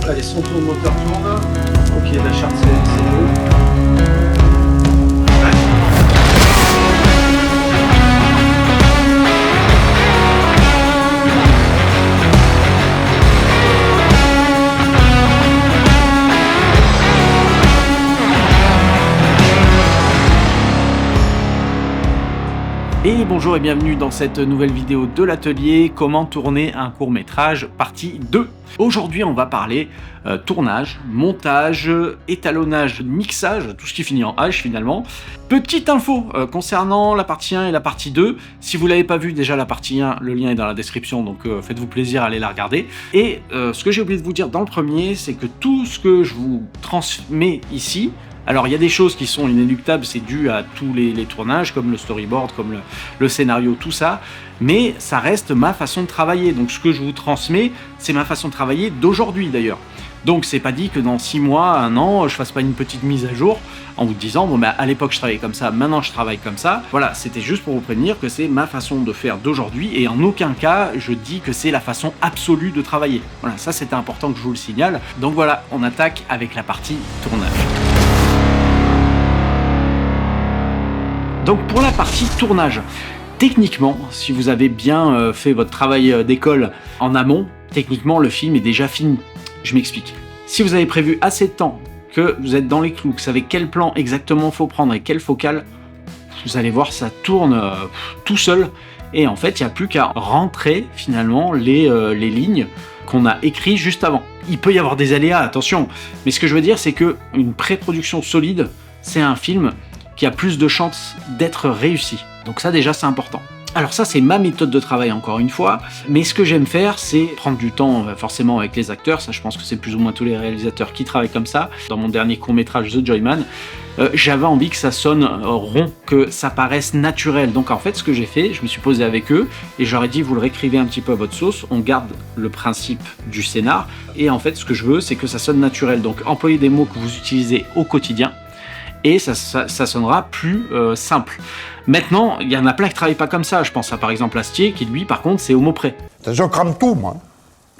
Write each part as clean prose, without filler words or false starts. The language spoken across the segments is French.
Allez, son tour de moteur tourne. Ok, la charte c'est bon. Et bonjour et bienvenue dans cette nouvelle vidéo de l'atelier, comment tourner un court-métrage partie 2. Aujourd'hui on va parler tournage, montage, étalonnage, mixage, tout ce qui finit en H finalement. Petite info concernant la partie 1 et la partie 2, si vous l'avez pas vu déjà la partie 1, le lien est dans la description, donc faites-vous plaisir à aller la regarder. Et ce que j'ai oublié de vous dire dans le premier, c'est que tout ce que je vous transmets ici, alors il y a des choses qui sont inéluctables, c'est dû à tous les tournages, comme le storyboard, comme le scénario, tout ça, mais ça reste ma façon de travailler. Donc ce que je vous transmets, c'est ma façon de travailler d'aujourd'hui d'ailleurs. Donc c'est pas dit que dans 6 mois, 1 an, je fasse pas une petite mise à jour en vous disant bon bah à l'époque je travaillais comme ça, maintenant je travaille comme ça. Voilà, c'était juste pour vous prévenir que c'est ma façon de faire d'aujourd'hui et en aucun cas je dis que c'est la façon absolue de travailler. Voilà, ça c'était important que je vous le signale. Donc voilà, on attaque avec la partie tournage. Donc pour la partie tournage, techniquement, si vous avez bien fait votre travail d'école en amont, techniquement le film est déjà fini. Je m'explique. Si vous avez prévu assez de temps, que vous êtes dans les clous, que vous savez quel plan exactement faut prendre et quelle focale, vous allez voir ça tourne tout seul. Et en fait, il n'y a plus qu'à rentrer finalement les lignes qu'on a écrites juste avant. Il peut y avoir des aléas, attention. Mais ce que je veux dire, c'est qu'une pré-production solide, c'est un film qui a plus de chances d'être réussi. Donc ça déjà c'est important. Alors ça c'est ma méthode de travail encore une fois, mais ce que j'aime faire c'est prendre du temps forcément avec les acteurs, ça je pense que c'est plus ou moins tous les réalisateurs qui travaillent comme ça. Dans mon dernier court-métrage The Joyman, j'avais envie que ça sonne rond, que ça paraisse naturel. Donc en fait ce que j'ai fait, je me suis posé avec eux et j'aurais dit vous le réécrivez un petit peu à votre sauce, on garde le principe du scénar et en fait ce que je veux c'est que ça sonne naturel. Donc employez des mots que vous utilisez au quotidien et ça sonnera plus simple. Maintenant, il y en a plein qui travaillent pas comme ça. Je pense à par exemple Astier, qui lui, par contre, c'est au mot près. Je crame tout, moi.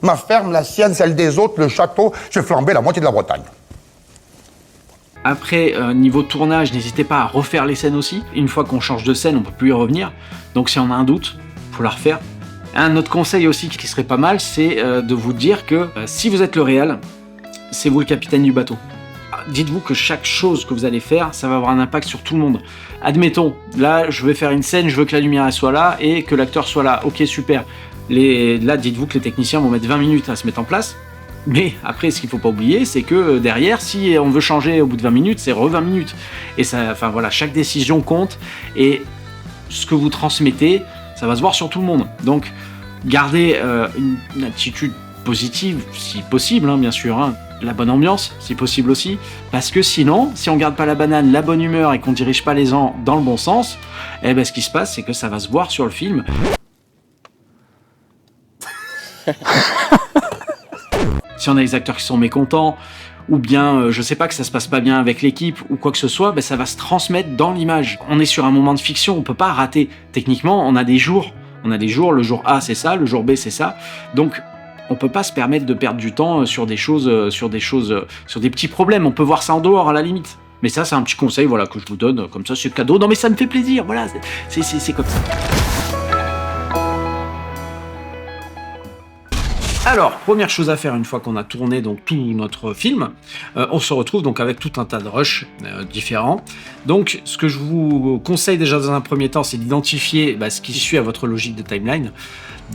Ma ferme, la sienne, celle des autres, le château, j'ai flambé la moitié de la Bretagne. Après, niveau tournage, n'hésitez pas à refaire les scènes aussi. Une fois qu'on change de scène, on peut plus y revenir. Donc si on a un doute, faut la refaire. Un autre conseil aussi qui serait pas mal, c'est de vous dire que si vous êtes le réal, c'est vous le capitaine du bateau. Dites-vous que chaque chose que vous allez faire, ça va avoir un impact sur tout le monde. Admettons, là, je vais faire une scène, je veux que la lumière elle soit là et que l'acteur soit là. Ok, super. Là, dites-vous que les techniciens vont mettre 20 minutes à se mettre en place. Mais après, ce qu'il ne faut pas oublier, c'est que derrière, si on veut changer au bout de 20 minutes, c'est 20 minutes. Et ça, enfin voilà, chaque décision compte. Et ce que vous transmettez, ça va se voir sur tout le monde. Donc, gardez une attitude positive, si possible, hein, bien sûr. Hein. La bonne ambiance, si possible aussi, parce que sinon, si on garde pas la banane, la bonne humeur et qu'on dirige pas les gens dans le bon sens, eh ben ce qui se passe, c'est que ça va se voir sur le film. Si on a des acteurs qui sont mécontents, ou bien, je sais pas, que ça se passe pas bien avec l'équipe, ou quoi que ce soit, ben ça va se transmettre dans l'image. On est sur un moment de fiction, on peut pas rater. Techniquement, on a des jours, le jour A c'est ça, le jour B c'est ça, donc on peut pas se permettre de perdre du temps sur des petits problèmes. On peut voir ça en dehors à la limite. Mais ça, c'est un petit conseil, voilà, que je vous donne comme ça, c'est cadeau. Non, mais ça me fait plaisir, voilà, c'est comme ça. Alors, première chose à faire une fois qu'on a tourné donc tout notre film, on se retrouve donc avec tout un tas de rushs différents. Donc, ce que je vous conseille déjà dans un premier temps, c'est d'identifier ce qui suit à votre logique de timeline.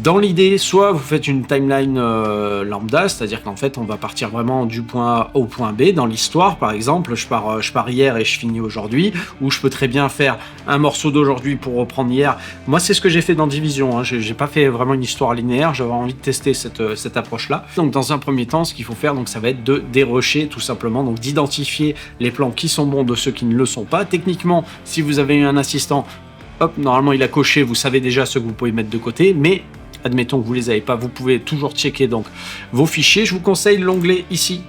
Dans l'idée, soit vous faites une timeline lambda, c'est-à-dire qu'en fait on va partir vraiment du point A au point B dans l'histoire. Par exemple, je pars hier et je finis aujourd'hui, ou je peux très bien faire un morceau d'aujourd'hui pour reprendre hier. Moi c'est ce que j'ai fait dans Division, hein. J'ai pas fait vraiment une histoire linéaire, j'avais envie de tester cette approche-là. Donc dans un premier temps, ce qu'il faut faire, donc, ça va être de dérusher tout simplement, donc d'identifier les plans qui sont bons de ceux qui ne le sont pas. Techniquement, si vous avez eu un assistant, hop, normalement il a coché, vous savez déjà ce que vous pouvez mettre de côté, mais admettons que vous les avez pas, vous pouvez toujours checker donc vos fichiers. Je vous conseille l'onglet ici,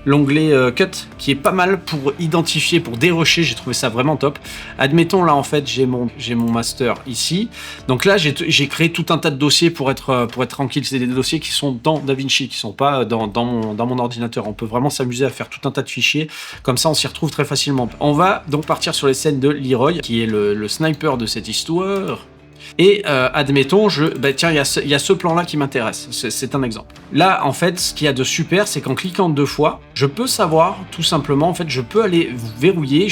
l'onglet Cut, qui est pas mal pour identifier, pour dérocher. J'ai trouvé ça vraiment top. Admettons, là, en fait, j'ai mon master ici. Donc là, j'ai créé tout un tas de dossiers pour être tranquille. C'est des dossiers qui sont dans DaVinci, qui sont pas dans mon ordinateur. On peut vraiment s'amuser à faire tout un tas de fichiers. Comme ça, on s'y retrouve très facilement. On va donc partir sur les scènes de Leroy, qui est le sniper de cette histoire. Et admettons, tiens, il y a ce plan-là qui m'intéresse. C'est un exemple. Là, en fait, ce qu'il y a de super, c'est qu'en cliquant 2 fois, je peux savoir, tout simplement, en fait, je peux aller verrouiller.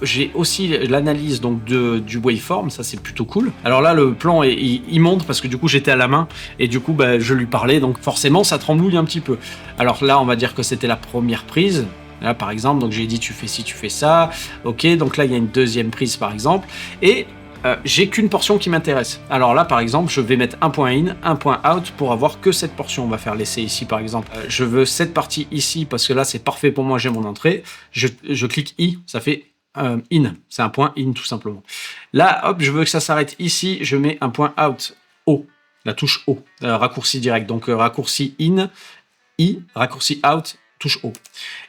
J'ai aussi l'analyse donc du waveform. Ça, c'est plutôt cool. Alors là, le plan il monte parce que du coup, j'étais à la main et du coup, je lui parlais. Donc forcément, ça tremblouille un petit peu. Alors là, on va dire que c'était la première prise. Là, par exemple, donc j'ai dit tu fais ci, tu fais ça. Ok, donc là, il y a une deuxième prise, par exemple. Et j'ai qu'une portion qui m'intéresse. Alors là, par exemple, je vais mettre un point in, un point out pour avoir que cette portion. On va faire l'essai ici, par exemple. Je veux cette partie ici parce que là, c'est parfait pour moi, j'ai mon entrée. Je clique I, ça fait in. C'est un point in, tout simplement. Là, hop, je veux que ça s'arrête ici. Je mets un point out, O. La touche O, raccourci direct. Donc, raccourci in, I, raccourci out, touche O.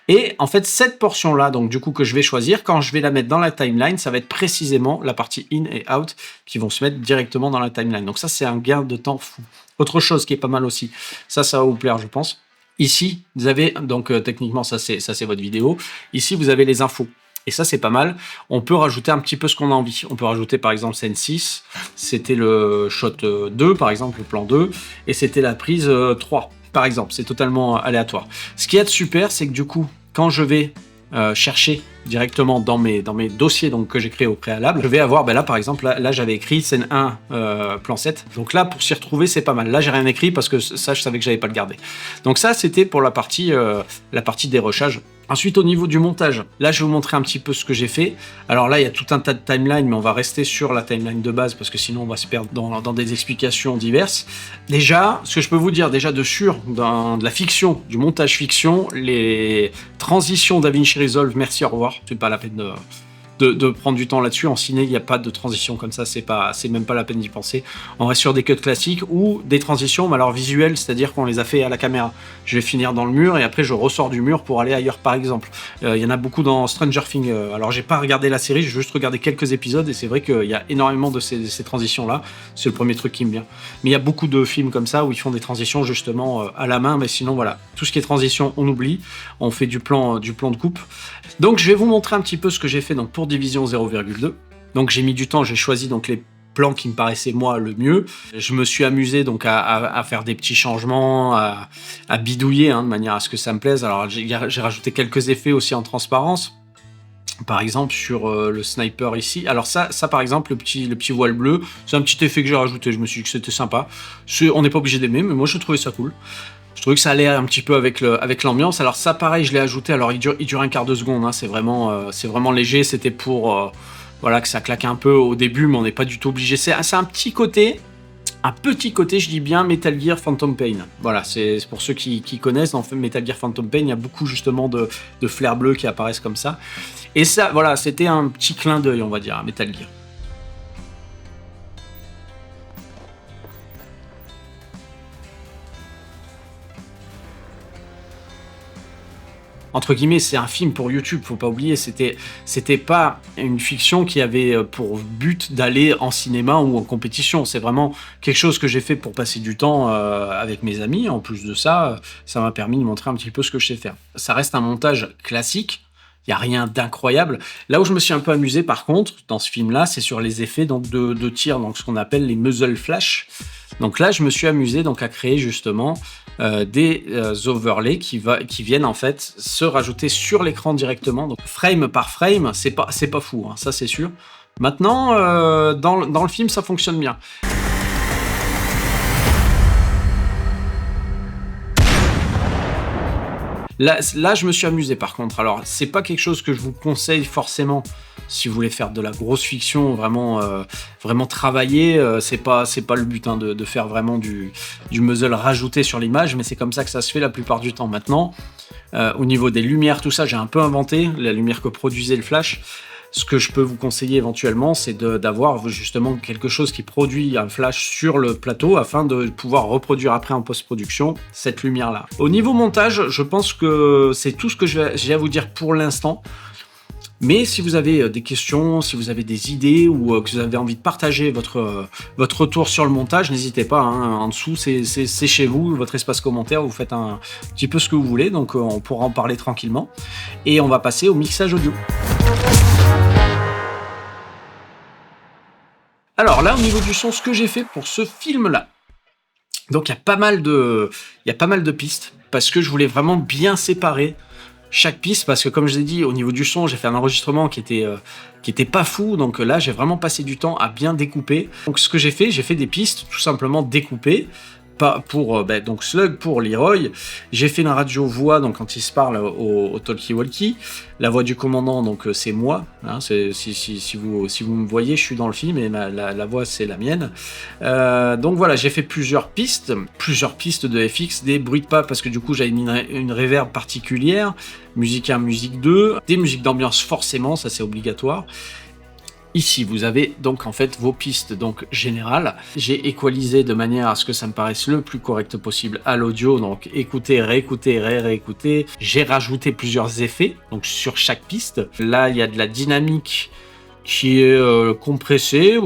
Et en fait, cette portion-là, donc du coup que je vais choisir, quand je vais la mettre dans la timeline, ça va être précisément la partie in et out qui vont se mettre directement dans la timeline. Donc ça, c'est un gain de temps fou. Autre chose qui est pas mal aussi, ça va vous plaire, je pense. Ici, vous avez, donc techniquement, ça c'est votre vidéo. Ici, vous avez les infos. Et ça, c'est pas mal. On peut rajouter un petit peu ce qu'on a envie. On peut rajouter, par exemple, scène 6. C'était le shot 2, par exemple, le plan 2. Et c'était la prise 3. Par exemple, c'est totalement aléatoire. Ce qui est super, c'est que du coup, quand je vais chercher directement dans mes dossiers donc, que j'ai créés au préalable, je vais avoir, là par exemple, là j'avais écrit scène 1, plan 7. Donc là, pour s'y retrouver, c'est pas mal. Là, j'ai rien écrit parce que ça, je savais que j'allais pas le garder. Donc ça, c'était pour la partie dérochage. Ensuite, au niveau du montage, là, je vais vous montrer un petit peu ce que j'ai fait. Alors là, il y a tout un tas de timelines, mais on va rester sur la timeline de base parce que sinon, on va se perdre dans des explications diverses. Déjà, ce que je peux vous dire, déjà dans de la fiction, du montage fiction, les transitions DaVinci Resolve, merci, au revoir. C'est pas la peine de prendre du temps là-dessus. En ciné, il n'y a pas de transition comme ça, c'est même pas la peine d'y penser. On reste sur des cuts classiques ou des transitions, mais alors visuelles, c'est-à-dire qu'on les a fait à la caméra. Je vais finir dans le mur et après je ressors du mur pour aller ailleurs, par exemple. Il y en a beaucoup dans Stranger Things. Alors j'ai pas regardé la série, j'ai juste regardé quelques épisodes et c'est vrai qu'il y a énormément de ces transitions-là. C'est le premier truc qui me vient. Mais il y a beaucoup de films comme ça où ils font des transitions justement à la main, mais sinon voilà, tout ce qui est transition, on oublie. On fait du plan de coupe. Donc je vais vous montrer un petit peu ce que j'ai fait donc, pour Division 0,2. Donc j'ai mis du temps, j'ai choisi donc les plans qui me paraissaient moi le mieux. Je me suis amusé donc à faire des petits changements, à bidouiller de manière à ce que ça me plaise. Alors j'ai rajouté quelques effets aussi en transparence. Par exemple sur le sniper ici. Alors ça par exemple, le petit voile bleu, c'est un petit effet que j'ai rajouté. Je me suis dit que c'était sympa. On n'est pas obligé d'aimer, mais moi je trouvais ça cool. Je trouvais que ça allait un petit peu avec l'ambiance. Alors ça, pareil, je l'ai ajouté. Alors il dure un quart de seconde. C'est vraiment léger. C'était pour que ça claque un peu au début, mais on n'est pas du tout obligé. C'est un petit côté, je dis bien, Metal Gear Phantom Pain. Voilà, c'est pour ceux qui connaissent. En fait, Metal Gear Phantom Pain, il y a beaucoup justement de flares bleus qui apparaissent comme ça. Et ça, voilà, c'était un petit clin d'œil, on va dire, à Metal Gear. Entre guillemets, c'est un film pour YouTube, faut pas oublier, c'était pas une fiction qui avait pour but d'aller en cinéma ou en compétition. C'est vraiment quelque chose que j'ai fait pour passer du temps avec mes amis. En plus de ça, ça m'a permis de montrer un petit peu ce que je sais faire. Ça reste un montage classique. Il n'y a rien d'incroyable. Là où je me suis un peu amusé, par contre, dans ce film-là, c'est sur les effets donc, de tir, donc ce qu'on appelle les muzzle flash. Donc là, je me suis amusé donc, à créer justement des overlays qui viennent en fait se rajouter sur l'écran directement. Donc frame par frame, c'est pas fou, ça c'est sûr. Maintenant, dans le film, ça fonctionne bien. Là, je me suis amusé par contre. Alors, c'est pas quelque chose que je vous conseille forcément si vous voulez faire de la grosse fiction, vraiment travailler. C'est pas le but de faire vraiment du muzzle rajouté sur l'image, mais c'est comme ça que ça se fait la plupart du temps. Maintenant, au niveau des lumières, tout ça, j'ai un peu inventé la lumière que produisait le flash. Ce que je peux vous conseiller éventuellement, c'est d'avoir justement quelque chose qui produit un flash sur le plateau afin de pouvoir reproduire après en post-production cette lumière-là. Au niveau montage, je pense que c'est tout ce que j'ai à vous dire pour l'instant. Mais si vous avez des questions, si vous avez des idées ou que vous avez envie de partager votre retour sur le montage, n'hésitez pas, hein, en dessous c'est chez vous, votre espace commentaire, vous faites un petit peu ce que vous voulez, donc on pourra en parler tranquillement. Et on va passer au mixage audio. Alors là, au niveau du son, ce que j'ai fait pour ce film-là, donc il y a pas mal de pistes, parce que je voulais vraiment bien séparer chaque piste, parce que comme je l'ai dit, au niveau du son, j'ai fait un enregistrement qui était pas fou, donc là j'ai vraiment passé du temps à bien découper. Donc ce que j'ai fait des pistes tout simplement découpées, pour donc Slug pour Leroy. J'ai fait une radio voix, donc quand il se parle au talkie-walkie, la voix du commandant, donc c'est moi, hein, si vous me voyez, je suis dans le film et la voix c'est la mienne. Donc voilà, j'ai fait plusieurs pistes de FX, des bruits de pas parce que du coup j'avais mis une reverb particulière, musique 1, musique 2, des musiques d'ambiance forcément, ça c'est obligatoire. Ici, vous avez donc en fait vos pistes donc générales. J'ai équalisé de manière à ce que ça me paraisse le plus correct possible à l'audio. Donc écoutez, réécoutez, réécoutez. J'ai rajouté plusieurs effets donc sur chaque piste. Là, il y a de la dynamique qui est compressée,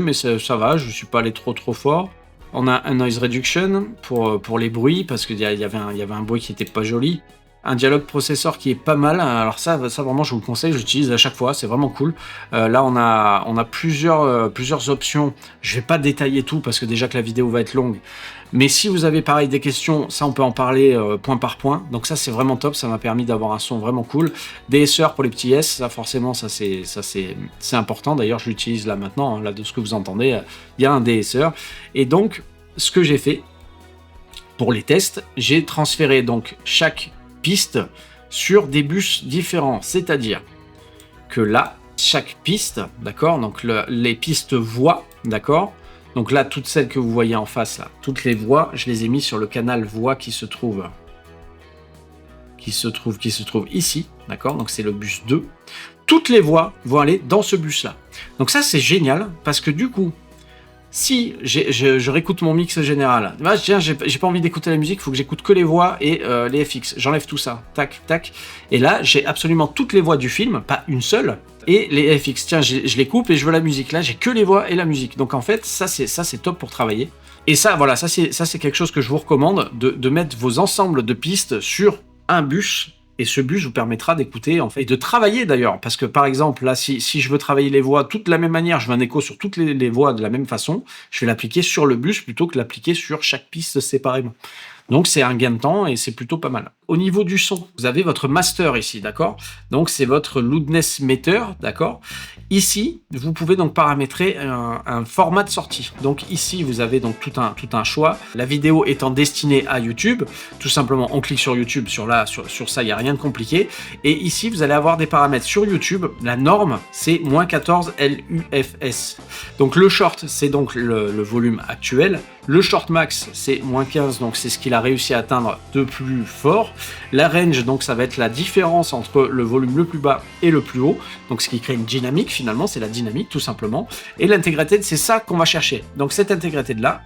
mais ça va. Je suis pas allé trop fort. On a un noise reduction pour les bruits parce qu'il y avait un bruit qui était pas joli. Un dialogue processeur qui est pas mal, alors ça vraiment je vous le conseille, j'utilise à chaque fois, c'est vraiment cool. Là on a plusieurs options, je vais pas détailler tout parce que déjà que la vidéo va être longue, mais si vous avez pareil des questions, ça on peut en parler point par point, donc ça c'est vraiment top, ça m'a permis d'avoir un son vraiment cool. DSR pour les petits S, ça forcément c'est important, d'ailleurs je l'utilise là maintenant, hein, là de ce que vous entendez, il y a un DSR, et donc ce que j'ai fait pour les tests, j'ai transféré donc chaque piste sur des bus différents, c'est-à-dire que là, chaque piste, d'accord, donc les pistes voix, d'accord, donc là, toutes celles que vous voyez en face, là, toutes les voix, je les ai mis sur le canal voix qui se trouve ici, d'accord, donc c'est le bus 2. Toutes les voix vont aller dans ce bus-là. Donc ça, c'est génial, parce que du coup, si je réécoute mon mix général, tiens, j'ai pas envie d'écouter la musique, il faut que j'écoute que les voix et les FX. J'enlève tout ça, tac, tac. Et là, j'ai absolument toutes les voix du film, pas une seule, et les FX. Tiens, je les coupe et je veux la musique. Là, j'ai que les voix et la musique. Donc en fait, ça c'est top pour travailler. Et ça, voilà, ça c'est quelque chose que je vous recommande, de mettre vos ensembles de pistes sur un bus. Et ce bus vous permettra d'écouter, en fait, et de travailler d'ailleurs. Parce que par exemple, là, si je veux travailler les voix toutes de la même manière, je veux un écho sur toutes les voix de la même façon, je vais l'appliquer sur le bus plutôt que l'appliquer sur chaque piste séparément. Donc c'est un gain de temps et c'est plutôt pas mal. Au niveau du son, vous avez votre master ici, d'accord? Donc c'est votre loudness meter, d'accord? Ici, vous pouvez donc paramétrer un format de sortie. Donc ici, vous avez donc tout un choix. La vidéo étant destinée à YouTube, tout simplement, on clique sur YouTube, sur ça, il n'y a rien de compliqué. Et ici, vous allez avoir des paramètres sur YouTube. La norme, c'est -14 LUFS. Donc le short, c'est donc le volume actuel. Le short max, c'est -15, donc c'est ce qu'il a réussi à atteindre de plus fort. La range, donc ça va être la différence entre le volume le plus bas et le plus haut, donc ce qui crée une dynamique finalement, c'est la dynamique tout simplement. Et l'intégrated, c'est ça qu'on va chercher. Donc cette intégrated là,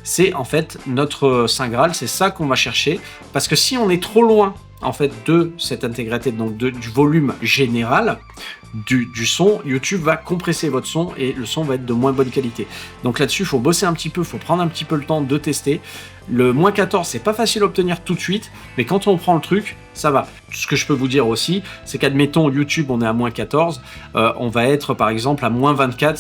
c'est en fait notre Saint Graal, c'est ça qu'on va chercher, parce que si on est trop loin en fait de cette intégrated, donc du volume général, du son, YouTube va compresser votre son et le son va être de moins bonne qualité. Donc là-dessus, il faut bosser un petit peu, il faut prendre un petit peu le temps de tester. Le -14, c'est pas facile à obtenir tout de suite, mais quand on prend le truc, ça va. Ce que je peux vous dire aussi, c'est qu'admettons YouTube, on est à -14, on va être par exemple à -24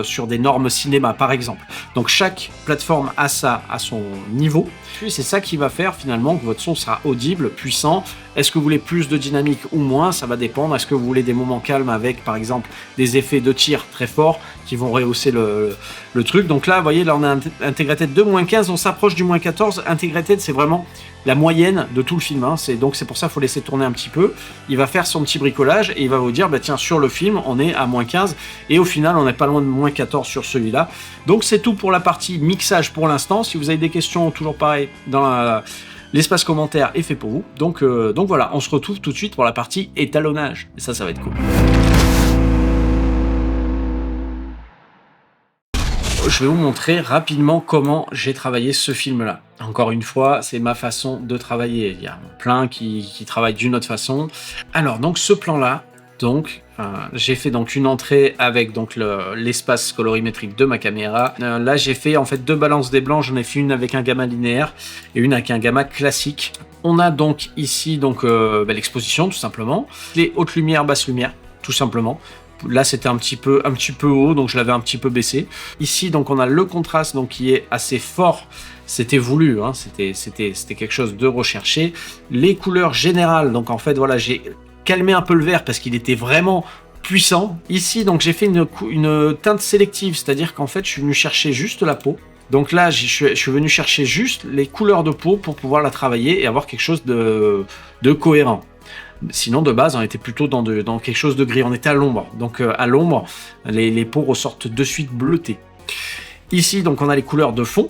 sur des normes cinéma, par exemple. Donc chaque plateforme a ça à son niveau. Puis c'est ça qui va faire finalement que votre son sera audible, puissant. Est-ce que vous voulez plus de dynamique ou moins? Ça va dépendre. Est-ce que vous voulez des moments calmes avec, par exemple, des effets de tir très forts qui vont rehausser le truc? Donc là, vous voyez, là on a un integrated de -15, on s'approche du -14. Integrated, c'est vraiment la moyenne de tout le film, hein. Donc c'est pour ça qu'il faut laisser tourner un petit peu. Il va faire son petit bricolage et il va vous dire, bah tiens, sur le film, on est à -15 et au final, on n'est pas loin de -14 sur celui-là. Donc c'est tout pour la partie mixage pour l'instant. Si vous avez des questions, toujours pareil, dans l'espace commentaire est fait pour vous. Donc voilà, on se retrouve tout de suite pour la partie étalonnage. Et ça va être cool. je vais vous montrer rapidement comment j'ai travaillé ce film-là. Encore une fois, c'est ma façon de travailler. Il y a plein qui travaillent d'une autre façon. Alors, donc, ce plan-là, j'ai fait donc une entrée avec donc l'espace colorimétrique de ma caméra. Là, j'ai fait en fait 2 balances des blancs. J'en ai fait une avec un gamma linéaire et une avec un gamma classique. On a donc ici l'exposition, tout simplement. Les hautes lumières, basses lumières, tout simplement. Là, c'était un petit peu haut, donc je l'avais un petit peu baissé. Ici, donc, on a le contraste donc, qui est assez fort. C'était voulu, hein, c'était quelque chose de recherché. Les couleurs générales, donc en fait, voilà, j'ai calmé un peu le vert parce qu'il était vraiment puissant. Ici, donc, j'ai fait une teinte sélective, c'est-à-dire qu'en fait, je suis venu chercher juste la peau. Donc là, je suis venu chercher juste les couleurs de peau pour pouvoir la travailler et avoir quelque chose de cohérent. Sinon, de base, on était plutôt dans quelque chose de gris. On était à l'ombre. Donc, à l'ombre, les peaux ressortent de suite bleutées. Ici, donc, on a les couleurs de fond.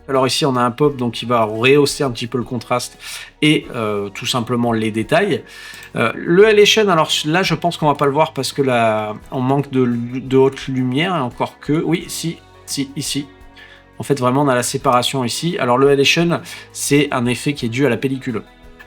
Alors ici, on a un pop donc, qui va rehausser un petit peu le contraste et tout simplement les détails. Le elevation, alors là, je pense qu'on va pas le voir parce que là, on manque de haute lumière. Encore que, oui, si, ici. En fait, vraiment, on a la séparation ici. Alors, le elevation, c'est un effet qui est dû à la pellicule.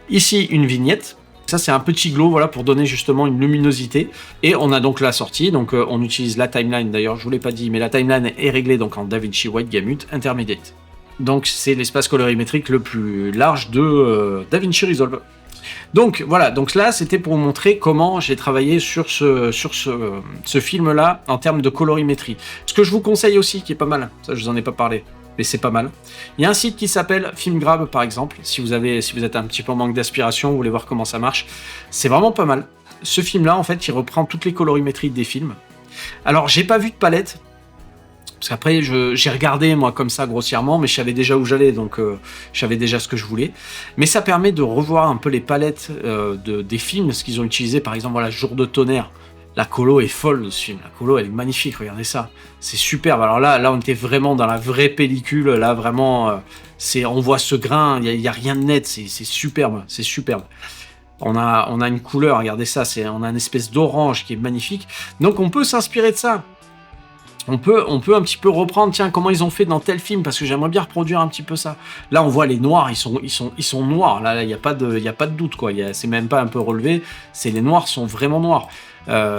Ici, une vignette. Ça, c'est un petit glow, voilà, pour donner justement une luminosité. Et on a donc la sortie, donc on utilise la timeline, d'ailleurs, je vous l'ai pas dit, mais la timeline est réglée donc en DaVinci White Gamut Intermediate. Donc c'est l'espace colorimétrique le plus large de DaVinci Resolve. Donc voilà, donc là, c'était pour vous montrer comment j'ai travaillé sur ce film-là en termes de colorimétrie. Ce que je vous conseille aussi, qui est pas mal, ça je vous en ai pas parlé, mais c'est pas mal. Il y a un site qui s'appelle FilmGrab, par exemple, si vous êtes un petit peu en manque d'aspiration, vous voulez voir comment ça marche, c'est vraiment pas mal. Ce film-là, en fait, il reprend toutes les colorimétries des films. Alors, j'ai pas vu de palette, parce qu'après, j'ai regardé, moi, comme ça, grossièrement, mais je savais déjà où j'allais, donc je savais déjà ce que je voulais. Mais ça permet de revoir un peu les palettes des films, ce qu'ils ont utilisé, par exemple, voilà, Jour de tonnerre. La colo est folle de ce film, la colo elle est magnifique, regardez ça, c'est superbe. Alors là on était vraiment dans la vraie pellicule, là vraiment, on voit ce grain, il y a rien de net, c'est superbe, c'est superbe. On a une couleur, regardez ça, on a une espèce d'orange qui est magnifique, donc on peut s'inspirer de ça. On peut un petit peu reprendre, tiens, comment ils ont fait dans tel film, parce que j'aimerais bien reproduire un petit peu ça. Là, on voit les noirs, ils sont noirs. Là, il y a pas de doute, quoi. C'est même pas un peu relevé. Les noirs sont vraiment noirs.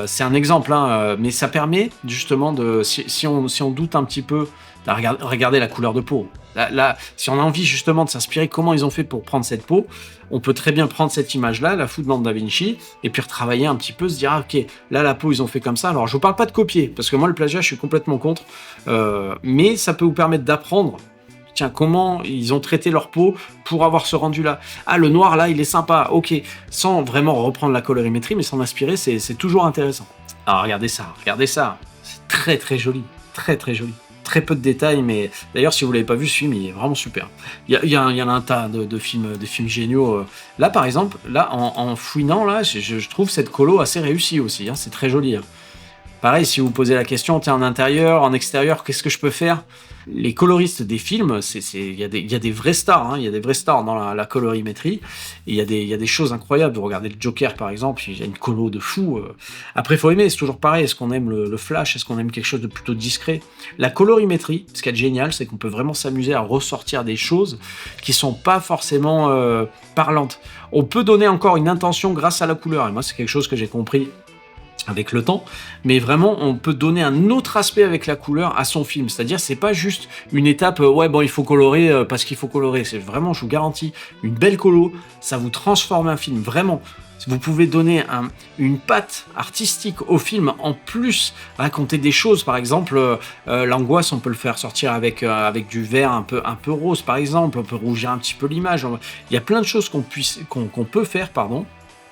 C'est un exemple, hein, mais ça permet justement si on doute un petit peu, regardez la couleur de peau. Là, si on a envie justement de s'inspirer comment ils ont fait pour prendre cette peau, on peut très bien prendre cette image-là, la foutre dans DaVinci, et puis retravailler un petit peu, se dire, ah, ok, là, la peau, ils ont fait comme ça. Alors, je vous parle pas de copier, parce que moi, le plagiat, je suis complètement contre, mais ça peut vous permettre d'apprendre, tiens, comment ils ont traité leur peau pour avoir ce rendu-là. Ah, le noir, là, il est sympa, ok, sans vraiment reprendre la colorimétrie, mais s'en inspirer, c'est toujours intéressant. Alors, regardez ça, c'est très, très joli, très, très joli. Très peu de détails, mais d'ailleurs, si vous l'avez pas vu, ce film, il est vraiment super. Il y en a un tas de films géniaux. Là, par exemple, là, en fouinant, là, je trouve cette colo assez réussie aussi. Hein, c'est très joli. Hein. Pareil, si vous posez la question, tiens, en intérieur, en extérieur, qu'est-ce que je peux faire? Les coloristes des films, il y a des vrais stars, hein, il y a des vrais stars dans la colorimétrie, et il y a des choses incroyables. Vous regardez le Joker, par exemple, il y a une colo de fou. Après, il faut aimer, c'est toujours pareil. Est-ce qu'on aime le flash? Est-ce qu'on aime quelque chose de plutôt discret? La colorimétrie, ce qui est génial, c'est qu'on peut vraiment s'amuser à ressortir des choses qui sont pas forcément parlantes. On peut donner encore une intention grâce à la couleur, et moi, c'est quelque chose que j'ai compris avec le temps, mais vraiment on peut donner un autre aspect avec la couleur à son film, c'est-à-dire c'est pas juste une étape ouais bon il faut colorer parce qu'il faut colorer, c'est vraiment, je vous garantis, une belle colo, ça vous transforme un film, vraiment. Vous pouvez donner une patte artistique au film, en plus raconter des choses, par exemple l'angoisse, on peut le faire sortir avec du vert un peu rose par exemple, on peut rougir un petit peu l'image, il y a plein de choses qu'on peut faire,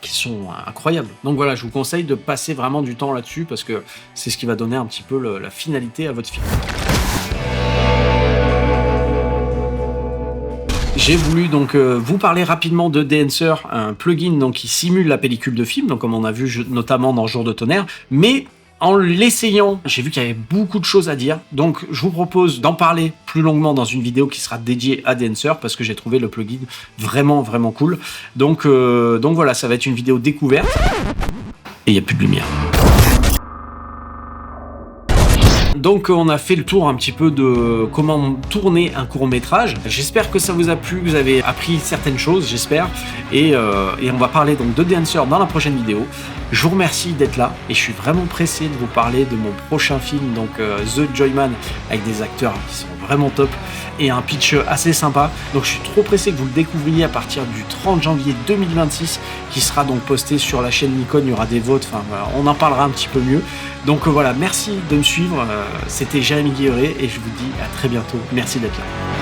qui sont incroyables. Donc voilà, je vous conseille de passer vraiment du temps là-dessus parce que c'est ce qui va donner un petit peu la finalité à votre film. J'ai voulu donc vous parler rapidement de Denser, un plugin donc, qui simule la pellicule de film, donc comme on a vu notamment dans Jour de tonnerre, mais en l'essayant, j'ai vu qu'il y avait beaucoup de choses à dire, donc je vous propose d'en parler plus longuement dans une vidéo qui sera dédiée à Denser, parce que j'ai trouvé le plugin vraiment, vraiment cool. Donc voilà, ça va être une vidéo découverte, et il n'y a plus de lumière. Donc on a fait le tour un petit peu de comment tourner un court-métrage. J'espère que ça vous a plu, que vous avez appris certaines choses, j'espère. Et on va parler donc de The Answer dans la prochaine vidéo. Je vous remercie d'être là et je suis vraiment pressé de vous parler de mon prochain film, donc The Joyman, avec des acteurs qui sont vraiment top et un pitch assez sympa. Donc je suis trop pressé que vous le découvriez à partir du 30 janvier 2026, qui sera donc posté sur la chaîne Nikon. Il y aura des votes, enfin voilà, on en parlera un petit peu mieux. Donc voilà, merci de me suivre. C'était Jérémy Guilleret et je vous dis à très bientôt. Merci d'être là.